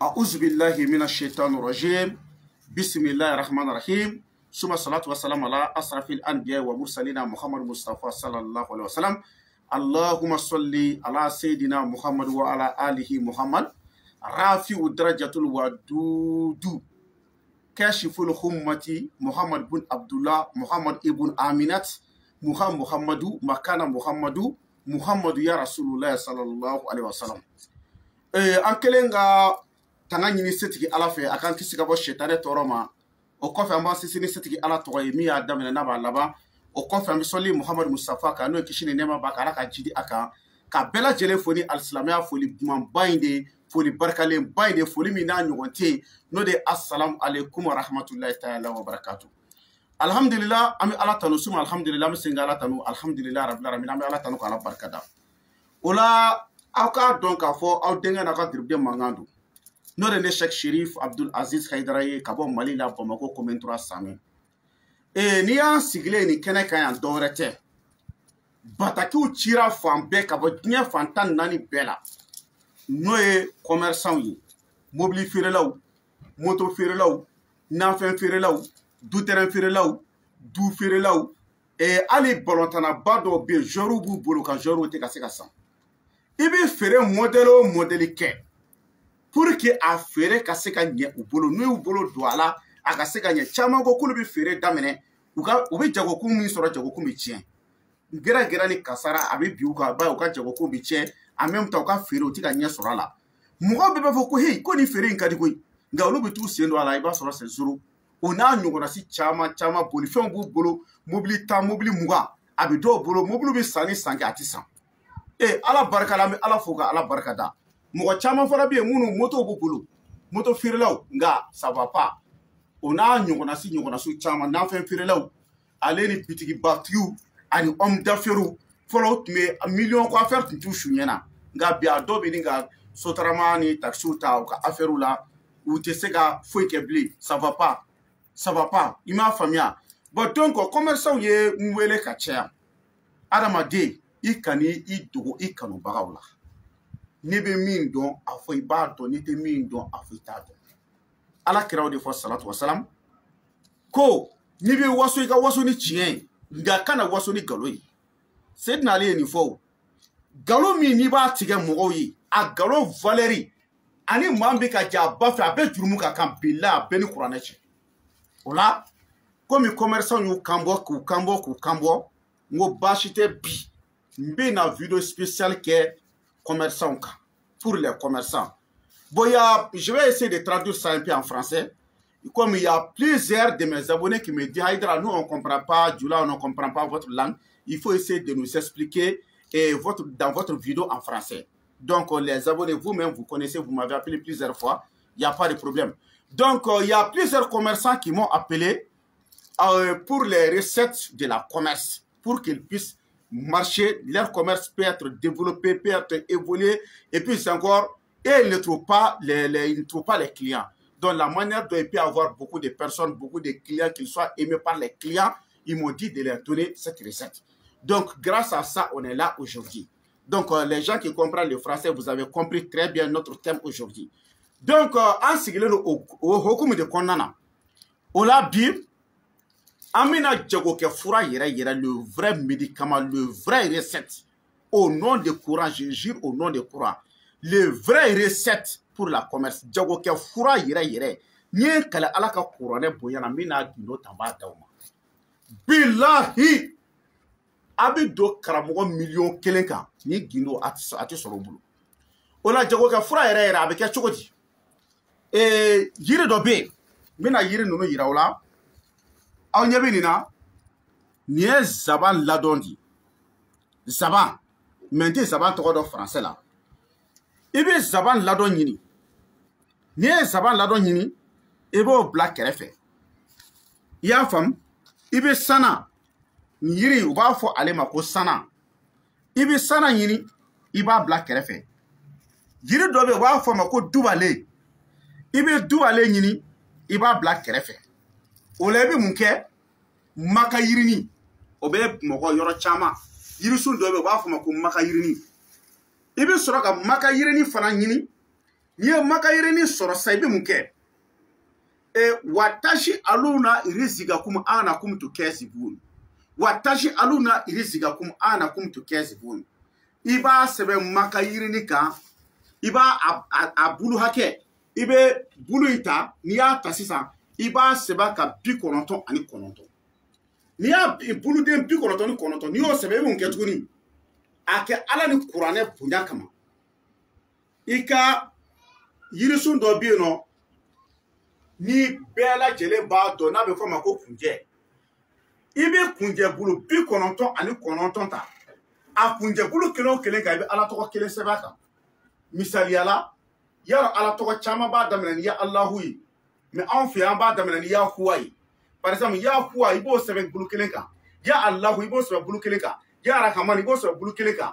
أعوذ بالله من الشيطان الرجيم بسم الله الرحمن الرحيم ثم الصلاة والسلام على أشرف الأنبياء ومرسلين محمد مصطفى صلى الله عليه وسلم اللهم صل على سيدنا محمد وعلى آله محمد رافع درجة الودود كاشف الأمة محمد بن عبد الله محمد ابن آمنة محمد مكان محمد يا رسول الله صلى الله عليه وسلم أنكلنغا tangani setigi ala fe akan kisi ka bo shetane toroma o kofa amba sisini setigi ala to mi ya damina na ba laba o kofa mi soli muhammad mustafa ka no kishini nema ba kala ka jidi aka ka bela jele foni alislamia foli man bainde foli barkale bainde foli mi na nyonte no de assalamu alaikum wa rahmatullahi ta'ala wa barakatuh alhamdulillah ami ala tanu suma alhamdulillah mi singa ala tanu alhamdulillah rabbil alamin ami ala tanu kala barkada ola aka donc afo aw denga na ka dirbe mangando no de Cheikh Chérif Abdul Aziz Haidara ka bɔ Mali la Bamako commune 3 Samé ni y'an sigilen ni kɛnɛ kan yan dɔwɛrɛ tɛ batakiw cira fan bɛɛ ka bɔ diɲɛ fan 14 bɛɛ la n'o ye commerçant ye mobili feerelaw moto feerelaw nafɛn feerelaw dutɛrɛn feerelaw du feerelaw hali balontanaba dɔw bɛ yen joueurs b'u bolo ka joueurs tɛ ka se ka san i bɛ feere modèle o modèle kɛ pour que a feere ka se ka ɲɛ u bolo n'u y'u bolo don a la a ka se ka ɲɛ caman ko k'olu bɛ feere daminɛ u bɛ jagokun min sɔrɔ jagokun bɛ tiɲɛ gɛrɛ ni kasara a bɛ bi u kan ba u ka jagokun bɛ tiɲɛ en même temps u ka feere u tɛ ka ɲɛ sɔrɔ a la mɔgɔw bɛɛ b'a fɔ ko hey ko nin feere in ka di koyi nka olu bɛ t'u sen don a la i b'a sɔrɔ c'est zéro o n'a ɲɔgɔnnasi caman bolifɛnw b'u bolo mobili 10 mobili 20 a bɛ dɔw bolo mobili bɛ san ni san kɛ a tɛ san ala barika la an bɛ ala fo ka ala barika da mɔgɔ caman fana bɛ yen minnu moto b'u bolo moto feerelaw nka ça va pas o n'a ɲɔgɔnnasi caman nafɛn feerelaw ale ni bitigibatigiw ani homme d'affaires fɔlɔ tun bɛ miliyɔn ko affaire tun t'u su ɲɛna nka bi a dɔw bɛ nin ka sotarama ni taxiw ta u ka affaires la u tɛ se ka foyi kɛ bilen ça va pas i m'a faamuya bon donc commerçants ye n wele ka caya adamaden i kan'i dogo i kanubagaw la ne bɛ min dɔn a fɔ i b'a dɔn ne tɛ min dɔn a fɔ i t'a dɔn ala kiraw de fɔ salatu wasalam ko n'i bɛ waso i ka waso ni tiɲɛ ye nka kana waso ni nkalon ye Seydina Ali ye nin fɔ nkalon min n'i b'a tigɛ mɔgɔw ye a nkalon valeur ani maa min bɛ ka ja a ba fɛ a bɛ jurumu ka kan bilahi a bɛɛ ni kuranɛ cɛ o la komi commerçant y'u kanbɔ k'u kanbɔ n ko baasi tɛ bi n bɛ na vidéo spéciale kɛ commerçants pour les commerçants. Bon, je vais essayer de traduire ça un peu en français. Comme il y a plusieurs de mes abonnés qui me disent Haïdara, nous on ne comprend pas, Djoula, on ne comprend pas votre langue. Il faut essayer de nous expliquer dans votre vidéo en français. Donc les abonnés, vous-même, vous connaissez, vous m'avez appelé plusieurs fois. Il n'y a pas de problème. Donc il y a plusieurs commerçants qui m'ont appelé pour les recettes de la commerce, pour qu'ils puissent marcher, leur commerce peut être développé, peut être évolué, et puis encore, et ils ne trouvent pas les clients. Donc la manière dont il peut y avoir beaucoup de personnes, beaucoup de clients, qu'ils soient aimés par les clients, ils m'ont dit de leur donner cette recette. Donc grâce à ça, on est là aujourd'hui. Donc les gens qui comprennent le français, vous avez compris très bien notre thème aujourd'hui. Donc en sigilen au hukumu de kɔnɔna o la bi Amina Djagoke Foura yera le vrai médicament, le vrai recette. Au nom de courant, je jure au nom de courant. Le vrai recette pour la commerce. Djagoke Foura yera. Nye kala alaka courant boyana mina dino tamba dauma. Billahi. Abido karamogo million kelenka. Ni gino ati sorobulu. Ola Djagoke Foura yera avec chokodi. Yiri dobe. Mina yiri nono yira ola. Aw ɲɛ bɛ nin na nin ye zaban ladɔn di zaban mɛ n tɛ zaban tɔgɔ dɔn français la i bɛ zaban ladɔn ɲini n'i ye zaban ladɔn ɲini i b'o bila kɛrɛfɛ i y'a faamu i bɛ sana nin yiri u b'a fɔ ale ma ko sana i bɛ sana ɲini i b'a bila kɛrɛfɛ yiri dɔ bɛ yen u b'a fɔ a ma ko dubale i bɛ dubale ɲini i b'a bila kɛrɛfɛ o la i bɛ mun kɛ maka yirini o bɛ mɔgɔ yɔrɔ caman yirisun dɔ bɛ yen u b'a fɔ ma ko maka yirini i bɛ sɔrɔ ka maka yirini fana ɲini n'i ye makayirini sɔrɔ sa i bɛ mun kɛ watashi aluna irizigakum anakum tukazibun watashi aluna irizigakum anakum tukazibun i b'a sɛbɛn makayirini kan i b'a a bulu hakɛ i bɛ bulu in ta n'i y'a ta sisan i b'a sɛbɛn ka 99 n'i y'a buluden 99 n'i y'o sɛbɛn i b'o kɛ tuguni a kɛ ala ni kuranɛ bonya kama i ka yirisun dɔ bɛ yen nɔ ni bɛɛ lajɛlen b'a dɔn n'a bɛ fɔ a ma ko kunjɛ i bɛ kunjɛ bulu 99 ta a kunjɛ bulu kelen o kelen kan i bɛ ala tɔgɔ kelen sɛbɛn a kan misaliyala yarɔ ala tɔgɔ caman b'a daminɛ ni ya alahu ye mɛ anw fɛ yan b'a daminɛ ni ya huwa ye par exemple ya huwa i b'o sɛbɛn bulu kelen kan ya alahu i b'o sɛbɛn bulu kelen kan ya arahaman i b'o sɛbɛn bulu kelen kan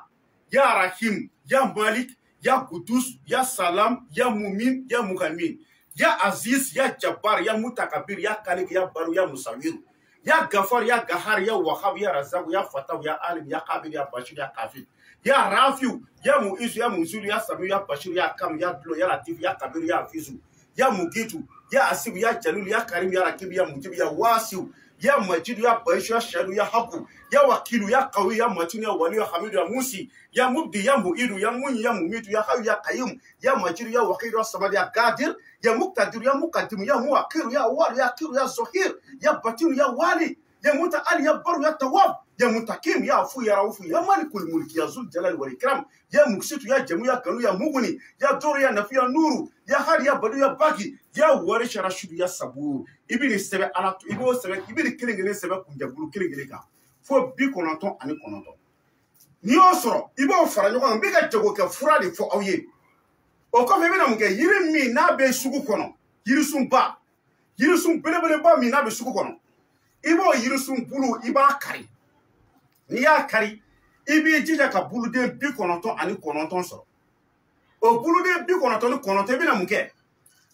ya arahim ya malik ya kudus ya salam ya mumin ya muhamin ya aziz ya jabbar ya mutakabir ya kalik ya baru ya musawir ya gafar ya gahar ya wahab ya razak ya fataw ya alim ya qabir ya bashir ya kafir ya rafiu ya muiz ya muzul ya sami ya bashir ya kam ya dlo ya latif ya kabir ya hafizu ya mugitu ya asib ya jalul ya karim ya rakib ya mujib ya wasiu ya majid ya bashir ya shadu ya haku ya wakilu ya qawi ya matin ya wali ya hamid ya musi ya mubdi ya muidu ya mun ya mumitu ya hayy ya qayyum ya majid ya waqid ya samad ya qadir ya muqtadir ya muqaddim ya muakhir ya awwal ya akhir ya zahir ya batin ya wali ya muta'al ya bar ya tawwab ya mutakim ya afu ya rauf ya malikul mulki ya zul jalal wal ikram ya muksitu ya jamu ya kanu ya muguni ya dur ya nafi ya nuru ya har ya badu ya baki ya warish rashid ya sabur ibni sebe ala ibo sebe ibni kelengele sebe kunja bulu kelengele ka fo bi kononton ani kononton ni o soro ibo fara ɲɔgɔn bi ka jago kɛ fura de fɔ aw ye o kɔfɛ i bɛna mun kɛ yiri min n'a bɛ sugu kɔnɔ yirisunba yirisun belebeleba min n'a bɛ sugu kɔnɔ i b'o yirisun bulu i b'a kari n'i y'a kari i b'i jija ka buluden 99 sɔrɔ o buluden 99 i bɛna mun kɛ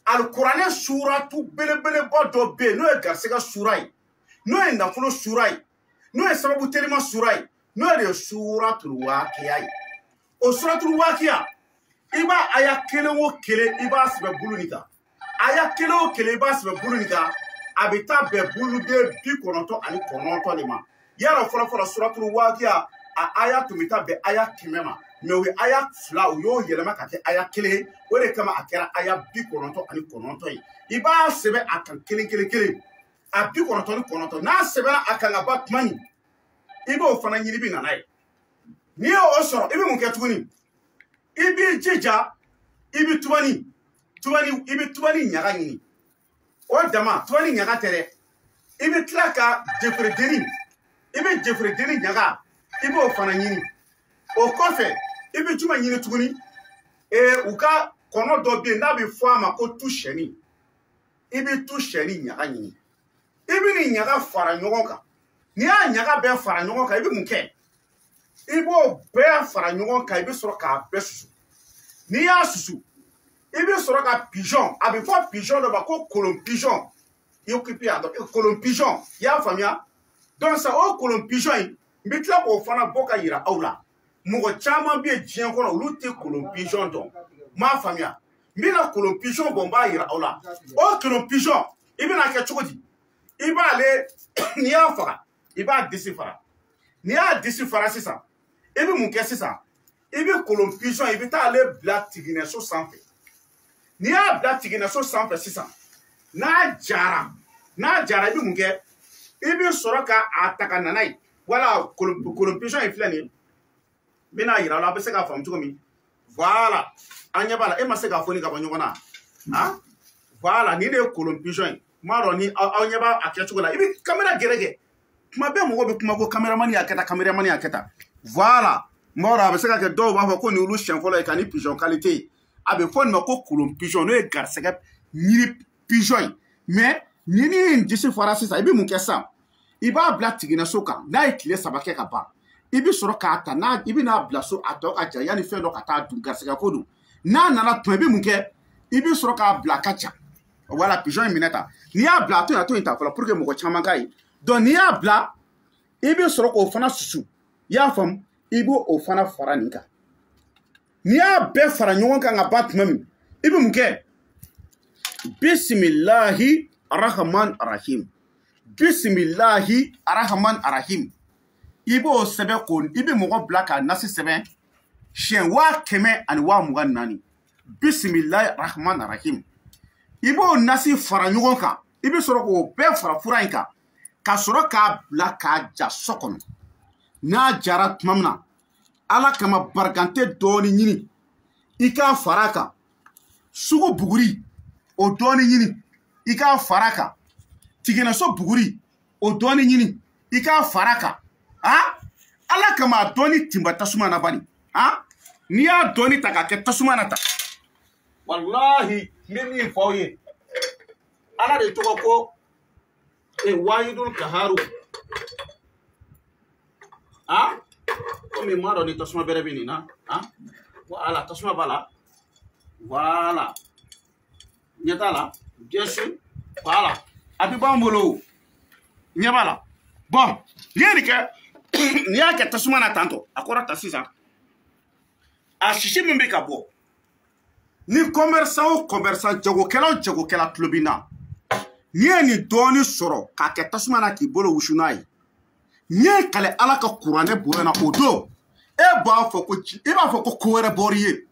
alikuranɛ suratu belebeleba dɔ bɛ yen n'o ye garisɛgɛ sura ye n'o ye nafolo sura ye n'o ye sababu telima sura ye n'o ye suratul waqiya ye o suratul waqiya i b'a aya kelen o kelen i b'a sɛbɛn bulu nin kan aya kelen o kelen i b'a sɛbɛn bulu nin kan a bɛ taa bɛn buluden 99 de ma yarɔ fɔlɔfɔlɔ suratul waqiya a aya tun bɛ taa bɛn aya 100 ma mɛ u ye aya 2 u y'o yɛlɛma ka kɛ aya 1 o de kama a kɛra aya 99 ye i b'a sɛbɛn a kan kelen kelen kelen a 99 n'a sɛbɛnna a kan ka ban tuma min i b'o fana ɲini bi nana ye n'i y'o sɔrɔ i bɛ mun kɛ tuguni i b'i jija i bɛ tubani ɲaga ɲini o dama tubani ɲaga tɛ dɛ i bɛ tila ka jɛfɛrɛdeni i bɛ jɛfɛrɛdeni ɲaga i b'o fana ɲini o kɔfɛ i bɛ juma ɲini tuguni u ka kɔnɔ dɔ bɛ yen n'a bɛ fɔ a ma ko tu sɛni i bɛ tu sɛni ɲaga ɲini i bɛ nin ɲaga fara ɲɔgɔn kan n'i y'a ɲaga bɛɛ fara ɲɔgɔn kan i bɛ mun kɛ i b'o bɛɛ fara ɲɔgɔn kan i bɛ sɔrɔ k'a bɛɛ susu n'i y'a susu i bɛ sɔrɔ ka pigeon a bɛ fɔ pigeon dɔ ma ko kolon pigeon i occupé a dɔn kolon pigeon i y'a faamuya donc sa o kolon pigeon in n bɛ tila k'o fana bɔ ka yira aw la mɔgɔ caman bɛ yen diɲɛ kɔnɔ olu tɛ kolon pigeon dɔn n m'a faamuya n bɛna kolon pigeon bɔ n b'a yira aw la o kolon pigeon i bɛna kɛ cogo di i b'ale n'i y'a faga i b'a disi fara n'i y'a disi fara sisan i bɛ mun kɛ sisan i bɛ kolon pigeon i bɛ taa ale bila tiginɛso sanfɛ n'i y'a bila tiginɛso sanfɛ sisan n'a jara i bɛ mun kɛ i bɛ sɔrɔ ka a ta ka na n'a ye wala kolon pigeon in filɛ nin ye n bɛna yira aw la a bɛ se k'a faamu cogo min voilà an ɲɛ b'a la e ma se k'a fɔ ni ka bɔ ɲɔgɔn na han voilà nin de ye kolon pigeon ye n m'a dɔn ni aw ɲɛ b'a a kɛcogo la i bɛ kamera gɛrɛgɛ kuma bɛɛ mɔgɔw bɛ kuma ko kameramani y'a kɛ tan kameramani y'a kɛ tan voilà n b'a dɔn a bɛ se ka kɛ dɔw b'a fɔ ko nin olu siɲɛ fɔlɔ ye ka ni pigeon qualité ye a bɛ fɔ nin ma ko kolon pigeon n'o ye garisɛgɛ yiri pigeon ye mais ni nin disi fara sisan i bɛ mun kɛ sisan i b'a bila tiginɛso kan n'a ye tile 3 kɛ ka ban i bɛ sɔrɔ k'a ta n'a i bɛ n'a bila so a tɔ ka ja yanni fɛn dɔ ka taa dun garisɛgɛ ko don n'a nana tuma i bɛ mun kɛ i bɛ sɔrɔ k'a bila ka ca wala pigeon in minɛ ta n'i y'a bila a to yen ta fɔlɔ pour que mɔgɔ caman k'a ye donc n'i y'a bila i bɛ sɔrɔ k'o fana susu i y'a faamu i b'o fana fara nin kan n'i y'a bɛɛ fara ɲɔgɔn kan ka ban tuma min ibi mun kɛ bisimilahi arahman arahim bisimilahi arahman arahim i b'o sɛbɛn ko i bɛ mɔgɔ bila ka nasi sɛbɛn siɲɛ 124 bisimilahi arahman arahim i b'o nasi fara ɲɔgɔn kan i bɛ sɔrɔ k'o bɛɛ fara fura in kan ka sɔrɔ k'a bila k'a ja so kɔnɔ n'a jara tuma min na ala kama barikante dɔɔni ɲini i k'a fara kan sugu buguri o dɔɔni ɲini i k'a fara kan tigɛnɛso buguri o dɔɔni ɲini i k'a fara kan ala kama a dɔɔni tinba tasuma na bani n'i y'a dɔɔni ta k'a kɛ tasuma na ta wallahi n bɛ min fɔ aw ye ala de tɔgɔ ko wahidul kaharu komi maa dɔ ni tasuma bɛrɛ bɛ nin na voilà tasuma b'a la voilà ɲɛ t'a la bien sûr voilà a bɛ b'an bolo ɲɛ b'a la bon n'i ye nin kɛ n'i y'a kɛ tasuma na tantɔ a kɔrɔ ta sisan a sisi min bɛ ka bɔ ni commerçant o commerçant jagokɛla o jagokɛla tulo b'i na n'i ye nin dɔɔni sɔrɔ k'a kɛ tasuma na k'i bolo wusu n'a ye n'i ye kale ala ka kuranɛ bonya na o don i b'a fɔ ko ko wɛrɛ bɔr'i ye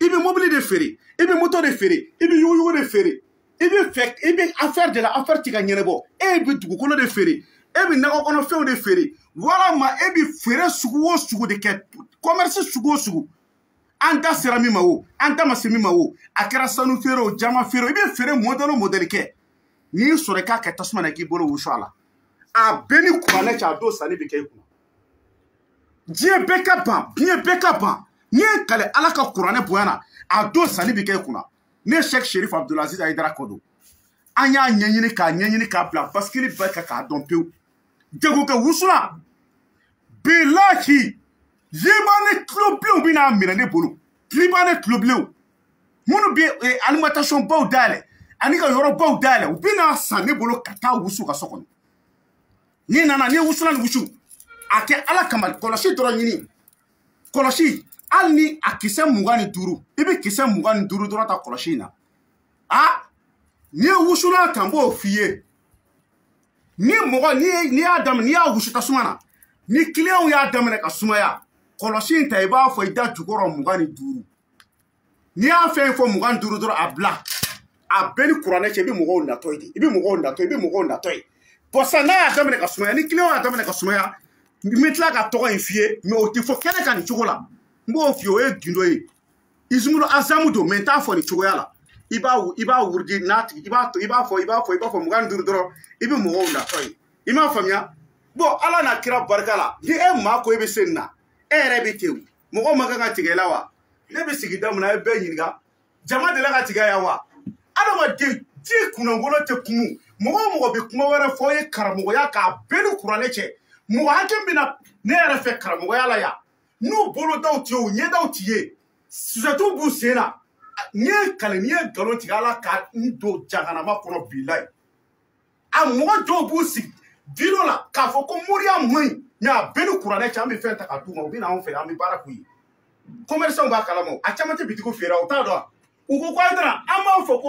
i bɛ mobili de feere i bɛ moto de feere i bɛ yuguyugu de feere i bɛ affaire de la affaire ti ka ɲɛnabɔ e bɛ dugukolo de feere e bɛ nakɔ kɔnɔfɛnw de feere walama e bɛ feere sugu o sugu de kɛ commerce sugu o sugu an da sera min ma o an da ma se min ma o a kɛra sanu feere o jama feere o i bɛ feere modèle o modèle kɛ n'i sɔrɔ i k'a kɛ tasuma na k'i bolo wusu a la a bɛɛ ni kuranɛ cɛ a don sanni bɛ kɛ i kunna diɲɛ bɛɛ ka ban diɲɛ bɛɛ ka ban n'i ye kale ala ka kuranɛ bonya na a don sanni bɛ kɛ i kunna ne Sheikh Sherif Abdulaziz Aidara Kodo an y'a ɲɛɲini k'a bila basikili bɛɛ kan k'a dɔn pewu jagokɛ wusula bilahi libanɛ tulobilenw bɛ n'a minɛ ne bolo libanɛ tulobilenw minnu bɛ alimentation baw dayɛlɛ ani ka yɔrɔ baw dayɛlɛ u bɛ n'a san ne bolo ka taa wusu ka so kɔnɔ n'i nana n'i ye wusula ni wusu a kɛ ala kama kɔlɔsi dɔrɔn ɲini kɔlɔsi hali ni a kisɛ 25 i bɛ kisɛ 25 dɔrɔn ta kɔlɔsi in na n'i ye wusula kan n b'o f'i ye ni mɔgɔ n'i y'a daminɛ n'i y'a wusu tasuma na ni client y'a daminɛ ka sumaya kɔlɔsi in ta i b'a fɔ i da jukɔrɔ 25 n'i y'a fɛn fɔ 25 dɔrɔn a bila a bɛɛ ni kuranɛ cɛ i bɛ mɔgɔw natɔ ye i bɛ mɔgɔw natɔ ye sisan n'a y'a daminɛ ka sumaya ni client y'a daminɛ ka sumaya n bɛ tila ka tɔgɔ in f'i ye mais o tɛ fɔ kɛnɛ kan nin cogo la n b'o f'i ye o ye gindo ye ismul azamu don mais n t'a fɔ nin cogoya la i b'a wurudi n'a tigi i b'a fɔ 25 dɔrɔn i bɛ mɔgɔw natɔ ye i m'a faamuya bon ala n'a kira barika la ni e maa ko e bɛ se nin na e yɛrɛ bɛ ten mɔgɔw ma kan ka tigɛ i la wa ne bɛ sigida min na e bɛɛ ɲininka jama de la ka tigɛ yan wa adamaden ji kunnangolo tɛ kumu mɔgɔ o mɔgɔ bɛ kuma wɛrɛ fɔ ye karamɔgɔya k'a bɛɛ ni kuranɛ cɛ mɔgɔ hakɛ bɛ na ne yɛrɛ fɛ karamɔgɔya la yan n'u bolodaw tɛ ye o ɲɛdaw tɛ ye susɛtiw b'u sen na n'i ye kale n'i ye nkalon tigɛ ala ka n don jahanama kɔnɔ bilayi a mɔgɔ dɔw b'u sigi biro la k'a fɔ ko moriya man ɲi mais a bɛɛ ni kuranɛ cɛ an bɛ fɛn ta ka d'u ma u bɛ na anw fɛ an bɛ baara k'u ye commerçants b'a kalama a caman tɛ bitigiw feere o t'a dɔn u ko k'an tɛna an b'a fɔ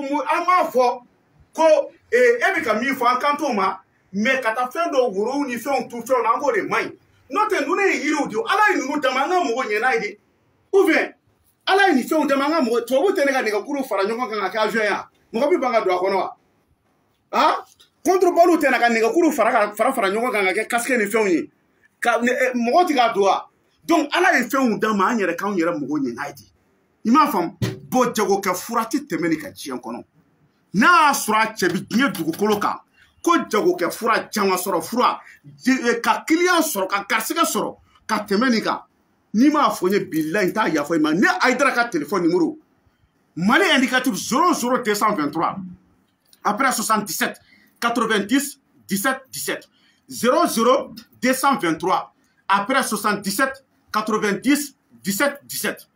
ko e bɛ ka min fɔ an kan t'o ma mais ka taa fɛn dɔw worow ni fɛnw tu fɛnw na an k'o de man ɲi n'o tɛ ninnu ye yiriw de ye ala ye ninnu dama an ka mɔgɔ ɲɛ n'a ye de ou bien ala ye nin fɛnw dama an ka mɔgɔ tubabuw tɛ ne ka nɛgɛkuru fara ɲɔgɔn kan ka kɛ avion yan mɔgɔ bɛ ban ka don a kɔnɔ wa contrôle tɛ na ka nɛgɛkuru fara ɲɔgɔn kan ka kɛ casque ni fɛnw ye mɔgɔ tɛ k'a don wa donc ala ye fɛnw d'a ma an yɛrɛ k'anw yɛrɛ mɔgɔ ɲɛ n'a ye de i m'a faamu bon jagokɛ fura tɛ tɛmɛ nin ka diɲɛ kɔnɔ n'a y'a sɔrɔ a cɛ bɛ diɲɛ dugukolo kan ko jagokɛ fura caman sɔrɔ fura ka client sɔrɔ ka garisɛgɛ sɔrɔ ka tɛmɛ nin kan n'i m'a fɔ n ye bilayi n t'a yafa i ma ne Aidara ka téléphone numéro Mali indicatif 00223 après 77 90 17 17 00223 après 77 90 17 17.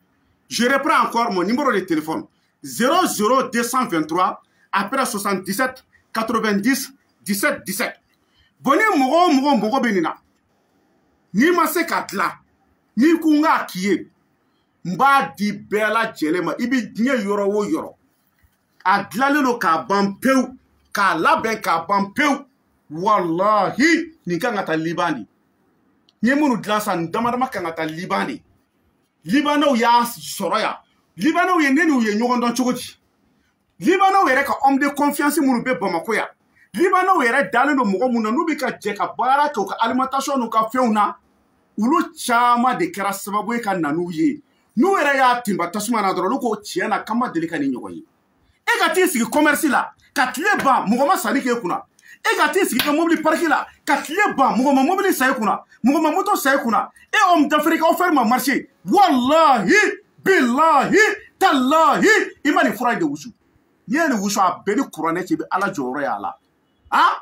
Je reprends encore mon numéro de téléphone 00223 après 77 90 17 17. Bon ni mɔgɔ bɛ nin na n'i ma se k'a dilan n'i ko n k'a k'i ye n b'a di bɛɛ lajɛlen ma i bɛ diɲɛ yɔrɔ o yɔrɔ a dilanlen don k'a ban pewu k'a labɛn k'a ban pewu wallahi nin kan ka taa Liban de. N ye minnu dilan sa nin dama dama kan ka taa Liban de. Libanɛw y'a sɔrɔ yan. Libanɛw ye ne n'u ye ɲɔgɔn dɔn cogo di? Libanɛw yɛrɛ ka homme de confiance minnu bɛ Bamako yan. Libanɛw yɛrɛ dalen don mɔgɔ mun na n'u bɛ ka jɛ ka baara kɛ u ka alimentation n'u ka fɛnw na. Olu caman de kɛra sababu ye ka na n'u ye. N'u yɛrɛ y'a tinba tasuma na dɔrɔn olu ko tiɲɛ na k'an ma deli ka ni ɲɔgɔn ye. E ka t'i sigi commerce la ka tile ban mɔgɔ ma sanni k'e kunna. E ka t'i sigi ka mobili parki la ka tile ban mɔgɔ ma mobili san e kunna mɔgɔ ma moto san e kunna. E homme d'Afrique aw fɛn ma marché wallahi billahi tallahi i ma nin fura in de wusu. N'i ye nin wusu a bɛɛ ni kuranɛ cɛ i bɛ ala jɔyɔrɔ y'a la. I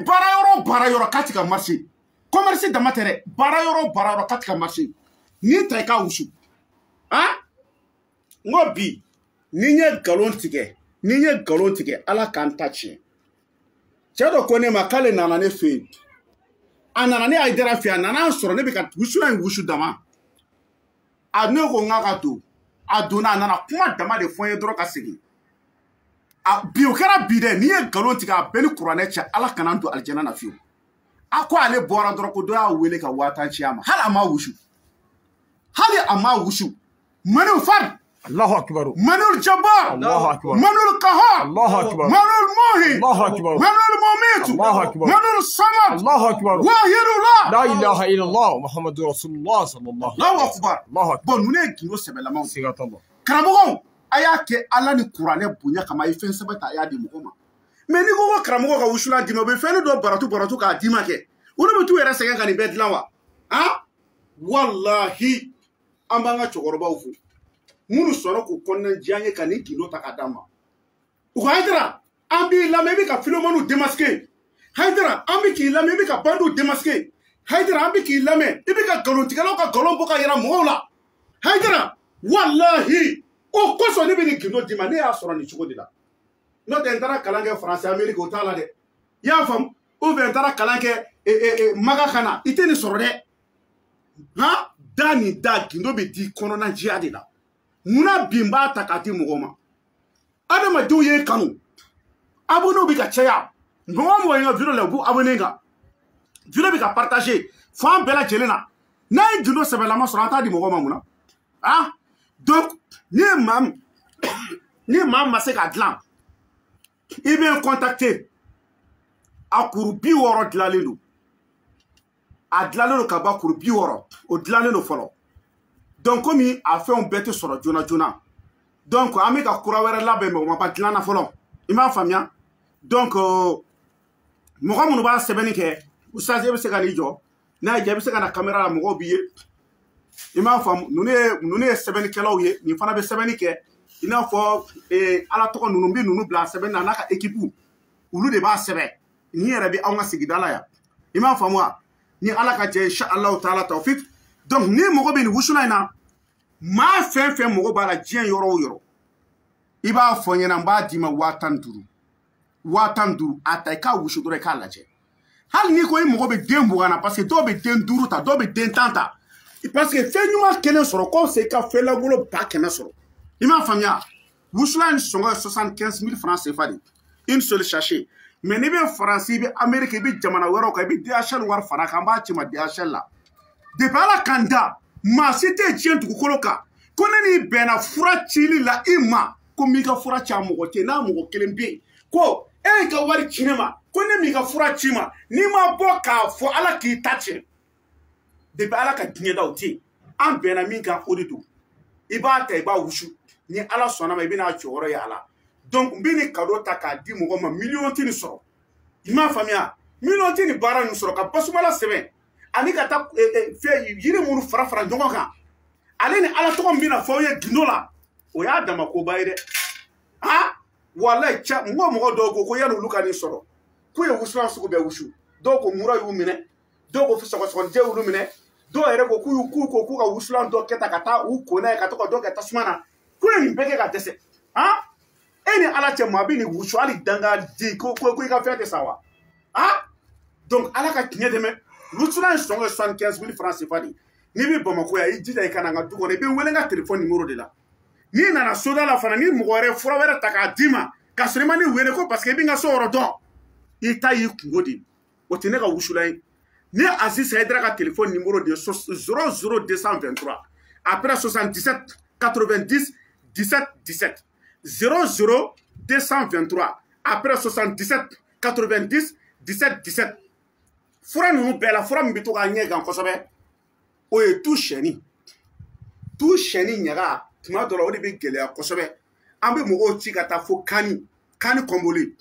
baara yɔrɔ k'a ti ka marché. Commerce dama tɛ dɛ baara yɔrɔ k'a ti ka marché. N'i ta i k'a wusu. N ko bi ni n ye nkalon tigɛ ala k'an ta tiɲɛ. Cɛ dɔ ko ne ma k'ale nana ne fɛ yen. A nana ne Hayidara fɛ yen a nana sɔrɔ ne bɛ ka wusulan in wusu dama. A ne ko n k'a ka don. A donna a nana kuma dama de fɔ n ye dɔrɔn ka segin. Bi o kɛra bi dɛ n'i ye nkalon tigɛ a bɛɛ ni kuranɛ cɛ ala kana don alijana na fiyewu. A ko ale bɔra dɔrɔn ko dɔ y'a wele ka 5000 ci a ma hali a ma wusu. Manul Fard Allahu Akbar. Manul Jabbar Allahu Akbar. Manul Qahar Allahu Akbar. Manul Muhi Allahu Akbar. Manul Mumit Allahu Akbar. Manul Samad Allahu Akbar. Wahidullah La ilaha illallah Muhammadur Rasulullah sallallahu Allahu Akbar. Allahu Akbar. Bon nous ne kino sɛbɛlamaw Sigatalla. karamɔgɔw a y'a kɛ ala ni kuranɛ bonya kama a ye fɛn sɛbɛ ta a y'a di mɔgɔ ma mais n'i ko karamɔgɔ ka wusulan d'i ma u bɛ fɛn dɔ baratu k'a d'i ma kɛ olu bɛ t'u yɛrɛ sɛgɛn ka nin bɛɛ dilan wa wallahi an b'an ka cɛkɔrɔbaw fo minnu sɔnna k'u kɔnɔna diya an ye ka nin gindo ta k'a d'an ma u ko Hayidara an b'i lamɛn i bɛ ka Philomène démasquer Hayidara an bɛ k'i lamɛn i bɛ ka bandiw démasquer Hayidara an bɛ k'i lamɛn i bɛ ka nkalontigɛlaw ka nkalon bɔ ka yira mɔgɔw la Hayidara wallahi o kosɔn ne bɛ nin gindo d'i ma ne y'a sɔrɔ nin cogo de la n'o tɛ n taara kalan kɛ France Amérique o t'a la dɛ i y'a faamu ou bien n taara kalan kɛ maga kana i tɛ nin sɔrɔ dɛ da ni da gindo bɛ di kɔnɔna jɛya de la munna bi n b'a ta k'a di mɔgɔw ma adamadenw ye kanu abonnew bɛ ka caya mɔgɔ mɔgɔ ye n ka video la u b'u abonné kan video bɛ ka partager fan bɛɛ lajɛlen na n'a ye gindo sɛbɛlama sɔrɔ an t'a di mɔgɔw ma munna donc ni maa ma se ka dilan i bɛ n contacter a kuru 60 dilanlen don a dilanlen don ka ban kuru 60 o dilanlen don fɔlɔ donc komi a fɛnw bɛɛ tɛ sɔrɔ joona joona donc an bɛ ka kura wɛrɛ labɛn mɛ o ma ban dilan na fɔlɔ i m'a faamuya donc mɔgɔ minnu b'a sɛbɛnni kɛ ustaz e bɛ se ka n'i jɔ n'a y'i diya i bɛ se ka na caméra la mɔgɔw b'i ye i m'a faamu ninnu ye sɛbɛnnikɛlaw ye nin fana bɛ sɛbɛnni kɛ i n'a fɔ ala tɔgɔ ninnu bɛ ninnu bila sɛbɛnni na n'a ka équipe olu de b'a sɛbɛn nin yɛrɛ bɛ anw ka sigida la yan i m'a faamu wa ni ala ka jɛ inshallah taala tawfik donc ni mɔgɔ bɛ nin wusulan in na maa fɛn fɛn mɔgɔ b'a la diɲɛ yɔrɔ o yɔrɔ i b'a fɔ n ɲɛna n b'a d'i ma 15,000 a ta i k'a wusu dɔrɔn i k'a lajɛ hali n'i ko i mɔgɔ bɛ den 20 na parce que dɔw bɛ den 5 ta dɔw bɛ den 10 ta parce que fɛn ɲuman kelen sɔrɔ k'o se i ka fɛn langolo 100 sɔrɔ i m'a faamuya wusulan in sɔngɔ ye 75,000 francs CFA de une seule sachet mais n'i bɛ Faransi i bɛ Amérique i bɛ jamana wɛrɛw kan i bɛ DHL wari fara kan an b'a ci ma DHL la depuis ala kan da maa si tɛ diɲɛ dugukolo kan ko ne n'i bɛnna fura cili la i ma ko m'i ka fura ci a mɔgɔ tɛ n'a mɔgɔ kelen bɛ yen ko e y'i ka wari ci ne ma ko ne m'i ka fura ci ma n'i ma bɔ k'a fɔ ala k'i ta tiɲɛ depuis ala ka diɲɛ da o tɛ yen an bɛnna min kan o de don i b'a ta i b'a wusu ni ala sɔnna ma i bɛna jɔyɔrɔ ye a la donc n bɛ nin cadeau ta k'a di mɔgɔ ma miliyɔn tɛ nin sɔrɔ i m'a faamuya miliyɔn tɛ nin baara nin sɔrɔ ka basumala sɛbɛn ani ka taa yiri minnu fara fara ɲɔgɔn kan ale ni ala tɔgɔ min bɛna fɔ aw ye gindo la o y'a dama koba ye dɛ walayi mɔgɔ dɔw ko yanni olu ka nin sɔrɔ k'u ye wusulan sugu bɛɛ wusu dɔw ko mura y'u minɛ dɔw ko sɔgɔsɔgɔnijɛ y'olu minɛ dɔw yɛrɛ ko k'u ka wusulan dɔ kɛ ta ka taa u ko n'a ye ka to ka dɔ kɛ tasuma na k'u ye nin bɛɛ kɛ ka dɛsɛ e ni ala cɛ maa bɛ nin wusu hali danga di ko i ka fɛn tɛ sa wa donc ala ka tiɲɛ dɛmɛ wusulan in sɔngɔ ye 75,000 francs CFA de n'i bɛ Bamako yan i jija i ka na n ka du kɔnɔ i bɛ n wele n ka téléphone numéro de la Ni nana soda la fana ni mɔgɔ wɛrɛ fura wɛrɛ ta k'a d'i ma ka sɔrɔ i ma ne wele ko parce que i bɛ n ka so yɔrɔ dɔn i ta y'i kungo de o tɛ ne ka wusula ye ni Aziz Aidara ka téléphone numéro de 00223 après 77 90 17 17 00223 après 77 90 17 17 fura ninnu bɛɛ la fura min bɛ to k'a ɲɛ gan kosɛbɛ o ye tu siyɛni ɲaga tuma dɔ la o de bɛ gɛlɛya kosɛbɛ an bɛ mɔgɔw ci ka taa fo kani kɔnbole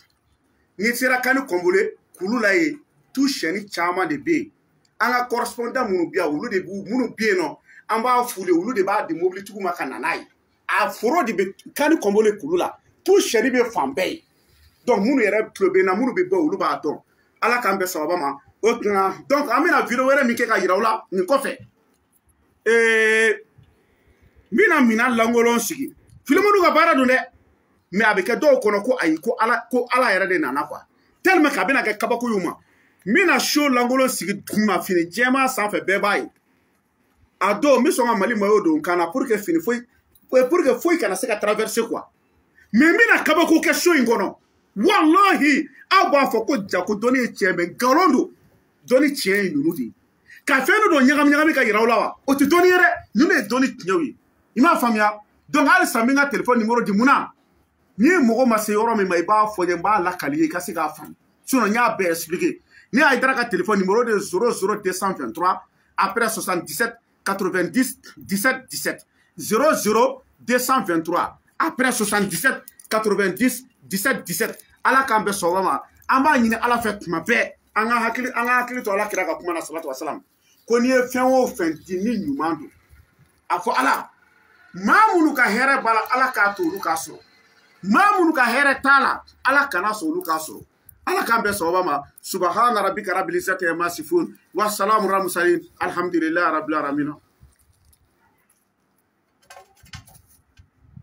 n'i sera kani kɔnbole kulu la yen tu siyɛni caman de bɛ yen an ka correspondant minnu bɛ yan olu de minnu bɛ yen nɔ an b'a f'u ye olu de b'a di mobilitigiw ma ka na n'a ye a foro de bɛ kani kɔnbole kulu la tu siyɛni bɛ fan bɛɛ ye donc minnu yɛrɛ tulo bɛ n na minnu bɛ bɔ olu b'a dɔn ala k'an bɛn sababa ma o tuma donc an bɛna video wɛrɛ min kɛ ka yira u la nin kɔfɛ n bɛna minan lankolon sigi filimolu ka baara don dɛ mais a bɛ kɛ dɔw kɔnɔ ko ayi ko ala yɛrɛ de nana quoi tellement que a bɛna kɛ kabako y'u ma n bɛna show lankolon sigi duguma fini jɛman sanfɛ bɛɛ b'a ye a don n bɛ sɔn ka Mali maillot don n kan na pour que foyi kana se ka traverser quoi mais n bɛna kabako kɛ show in kɔnɔ wallahi aw b'a fɔ ko ja ko dɔnni ye tiɲɛ mais nkalon don dɔnni tiɲɛ ye ninnu de ye ka fɛn dɔ ɲagami ka yira aw la wa o tɛ dɔnni ye dɛ ninnu de ye dɔnni tiɲɛw ye i m'a faamuya donc halisa n bɛ n ka téléphone numéro di mun na ni mɔgɔ ma se yɔrɔ min ma i b'a fɔ n ye n b'a lakali ye i ka se k'a faamu sinon n y'a bɛɛ expliquer ni Aidara ka téléphone numéro de 00223 après 77 90 17 17 00223 après 77 90 17 17 ala k'an bɛɛ sɔgɔma ma an b'a ɲini ala fɛ tuma bɛɛ an ka hakili to ala kira ka kuma na salatu wasalam ko n'i ye fɛn o fɛn di ni ɲuman don a fɔ ala maa minnu ka hɛrɛ b'a la ala k'a to olu k'a sɔrɔ maa minnu ka hɛrɛ t'a la ala kana sɔn olu k'a sɔrɔ ala k'an bɛɛ sɔgɔma ma subahana rabbika rabbil izzati amma yasifun wa salamun alal mursalin alhamdulillahi rabbil alamin